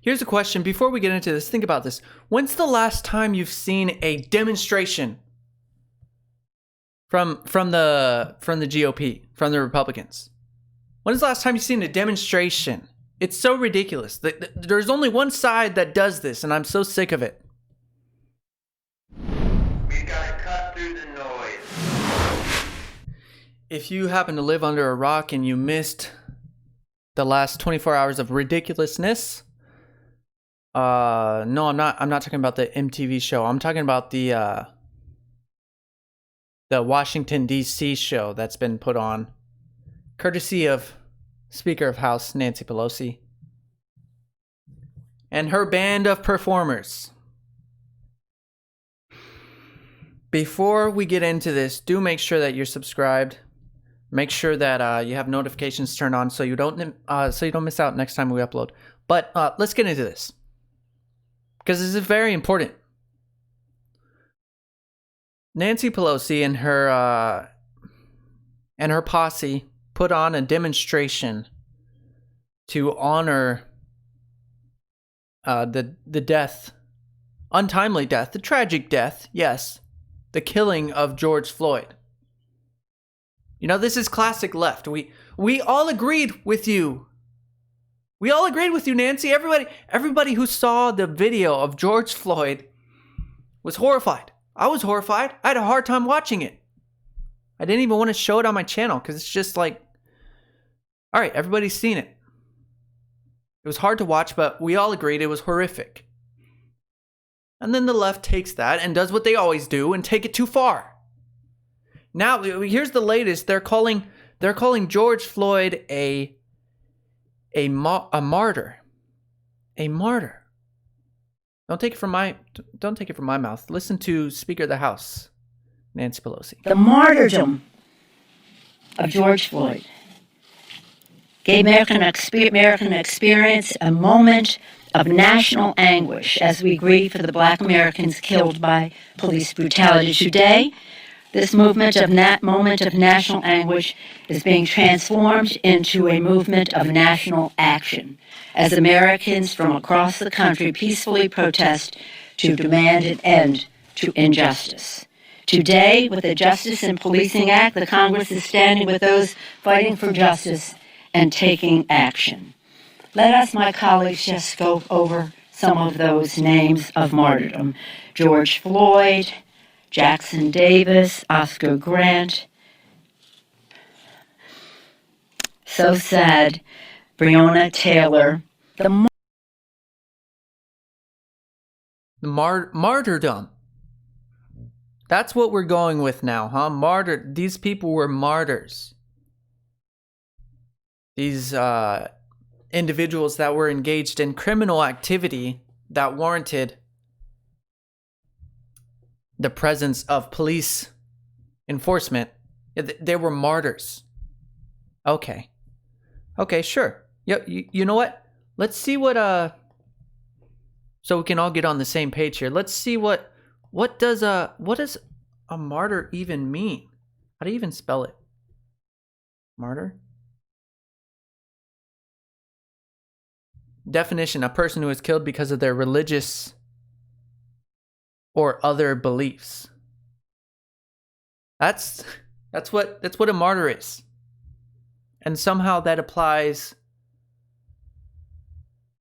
Here's a question. Before we get into this, think about this. When's the last time you've seen a demonstration from the GOP, from the Republicans? When's the last time you've seen a demonstration? It's so ridiculous. There's only one side that does this, and I'm so sick of it. We gotta cut through the noise. If you happen to live under a rock and you missed the last 24 hours of ridiculousness, no, I'm not talking about the MTV show. I'm talking about the Washington D.C. show that's been put on, courtesy of Speaker of House Nancy Pelosi and her band of performers. Before we get into this, do make sure that you're subscribed. Make sure that you have notifications turned on so you don't miss out next time we upload. But let's get into this, because this is very important. Nancy Pelosi and her posse put on a demonstration to honor the death, untimely death, the tragic death, yes, the killing of George Floyd. You know, this is classic left. We all agreed with you. We all agreed with you, Nancy. Everybody who saw the video of George Floyd was horrified. I was horrified. I had a hard time watching it. I didn't even want to show it on my channel because it's just like, all right, everybody's seen it. It was hard to watch, but we all agreed it was horrific. And then the left takes that and does what they always do and take it too far. Now, here's the latest. They're calling George Floyd a martyr. A martyr. Don't take it from my mouth. Listen to Speaker of the House, Nancy Pelosi. The martyrdom of George Floyd gave American experience a moment of national anguish as we grieve for the Black Americans killed by police brutality. Today, this moment of national anguish is being transformed into a movement of national action as Americans from across the country peacefully protest to demand an end to injustice. Today, with the Justice in Policing Act, the Congress is standing with those fighting for justice and taking action. Let us, my colleagues, just go over some of those names of martyrdom. George Floyd, Jackson Davis, Oscar Grant. So sad. Breonna Taylor. The martyrdom. That's what we're going with now, huh? These people were martyrs. These individuals that were engaged in criminal activity that warranted the presence of police enforcement. They were martyrs. Okay, sure. You know what? Let's see what so we can all get on the same page here. Let's see what does a martyr even mean? How do you even spell it? Martyr? Definition: a person who is killed because of their religious or other beliefs. That's what a martyr is. And somehow that applies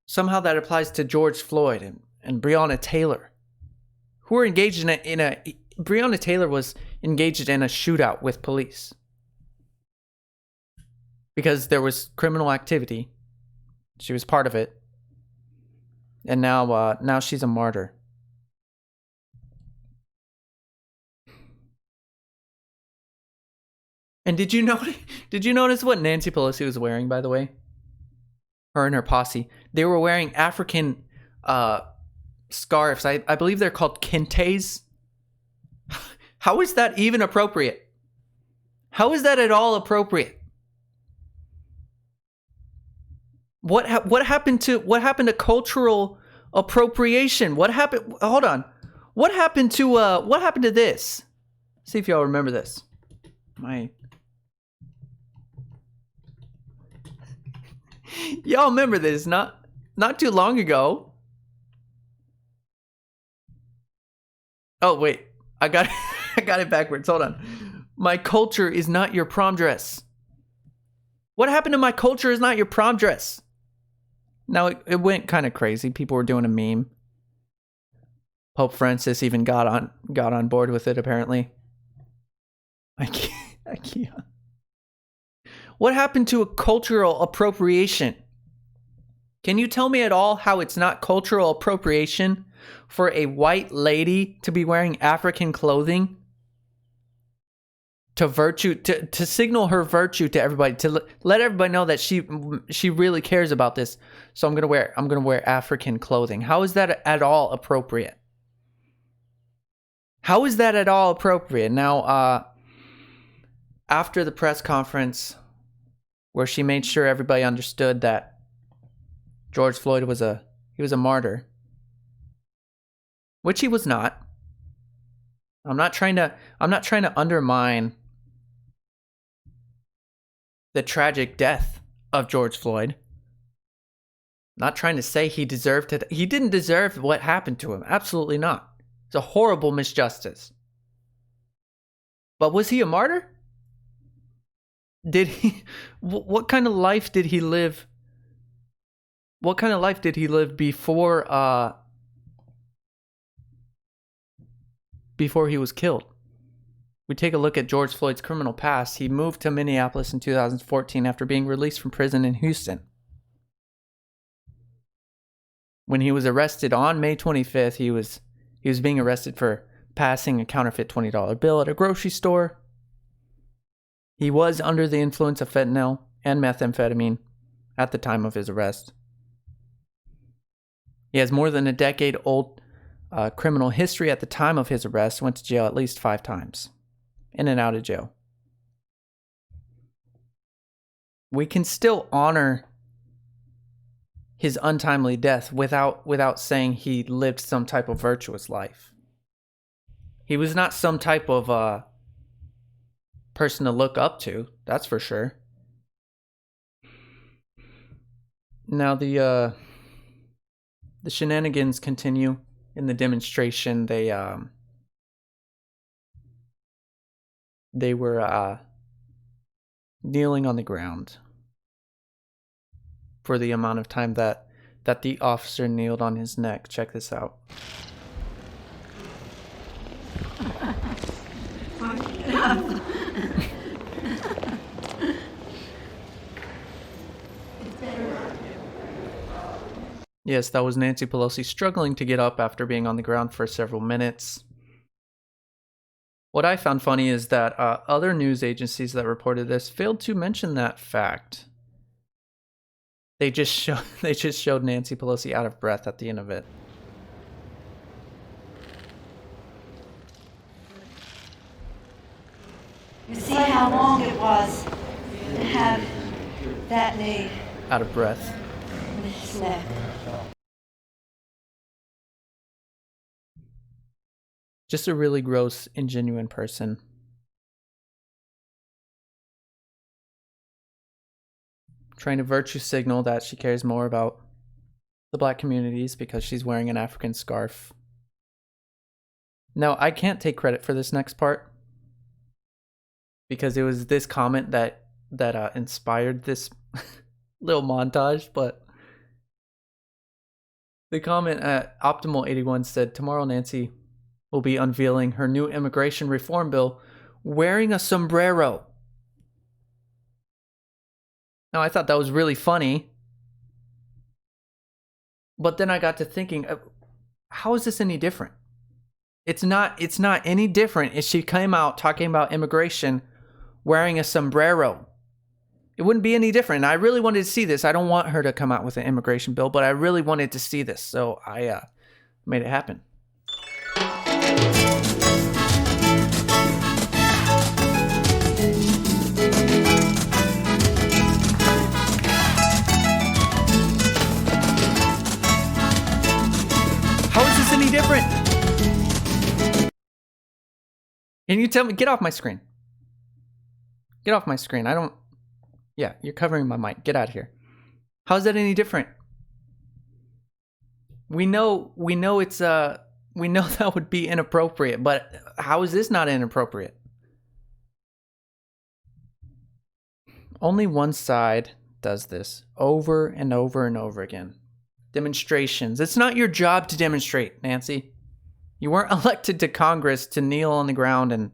to George Floyd and Breonna Taylor, who were engaged Breonna Taylor was engaged in a shootout with police because there was criminal activity. She was part of it. And now she's a martyr. And did you notice what Nancy Pelosi was wearing, by the way? Her and her posse. They were wearing African scarves. I believe they're called kentes. How is that even appropriate? How is that at all appropriate? What happened to cultural appropriation? What happened? Hold on. What happened to this? See if y'all remember this. Y'all remember this, not? not too long ago. Oh, wait. I got I got it backwards. Hold on. My culture is not your prom dress. What happened to my culture is not your prom dress? Now, it went kind of crazy. People were doing a meme. Pope Francis even got on board with it, apparently. I can't. What happened to a cultural appropriation? Can you tell me at all how it's not cultural appropriation for a white lady to be wearing African clothing? To signal her virtue to everybody, to let everybody know that she really cares about this. So I'm gonna wear African clothing. How is that at all appropriate? How is that at all appropriate? Now, after the press conference, where she made sure everybody understood that George Floyd was a martyr, which he was not. I'm not trying to undermine the tragic death of George Floyd. Not trying to say he deserved it. He didn't deserve what happened to him. Absolutely not. It's a horrible misjustice. But was he a martyr? Did he? What kind of life did he live? What kind of life did he live before he was killed? We take a look at George Floyd's criminal past. He moved to Minneapolis in 2014 after being released from prison in Houston. When he was arrested on May 25th, he was being arrested for passing a counterfeit $20 bill at a grocery store. He was under the influence of fentanyl and methamphetamine at the time of his arrest. He has more than a decade-old criminal history at the time of his arrest, went to jail at least 5 times. In and out of jail. We can still honor his untimely death without saying he lived some type of virtuous life. He was not some type of person to look up to, that's for sure. Now the shenanigans continue in the demonstration. They were kneeling on the ground for the amount of time that the officer kneeled on his neck. Check this out. Yes, that was Nancy Pelosi struggling to get up after being on the ground for several minutes. What I found funny is that other news agencies that reported this failed to mention that fact. They just showed Nancy Pelosi out of breath at the end of it. You see how long it was to have that knee Out of breath. in his neck. Just a really gross, ingenuine person. Trying to virtue signal that she cares more about the black communities because she's wearing an African scarf. Now, I can't take credit for this next part because it was this comment that inspired this little montage, but the comment at Optimal81 said, "Tomorrow Nancy will be unveiling her new immigration reform bill wearing a sombrero." Now, I thought that was really funny, but then I got to thinking, how is this any different? It's not any different if she came out talking about immigration wearing a sombrero. It wouldn't be any different. I really wanted to see this. I don't want her to come out with an immigration bill, but I really wanted to see this, so I made it happen. Any different? Can you tell me? Get off my screen. Get off my screen. Yeah, you're covering my mic. Get out of here. How is that any different? We know it's we know that would be inappropriate, but how is this not inappropriate? Only one side does this over and over and over again. Demonstrations. It's not your job to demonstrate, Nancy. You weren't elected to Congress to kneel on the ground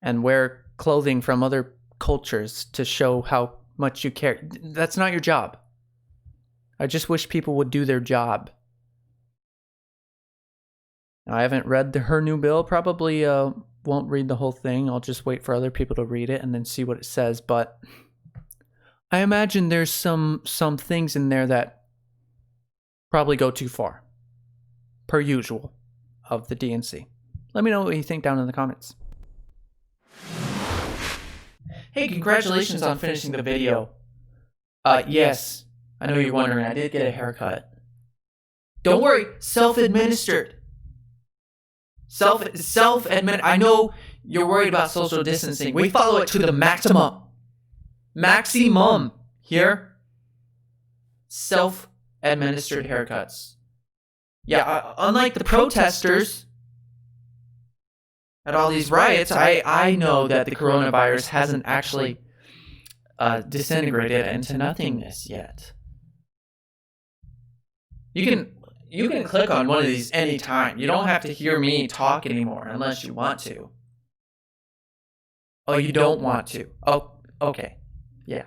and wear clothing from other cultures to show how much you care. That's not your job. I just wish people would do their job. I haven't read her new bill. Probably won't read the whole thing. I'll just wait for other people to read it and then see what it says. But I imagine there's some things in there that probably go too far, per usual, of the DNC. Let me know what you think down in the comments. Hey, congratulations on finishing the video. Yes, I know you're wondering, I did get a haircut. Don't worry, self-administered. Self-administered. I know you're worried about social distancing. We follow it to the maximum. Maximum here. Self-administered haircuts. Yeah, unlike the protesters at all these riots, I know that the coronavirus hasn't actually disintegrated into nothingness yet. You can click on one of these anytime. You don't have to hear me talk anymore unless you want to. Oh, you don't want to? Oh, okay. Yeah.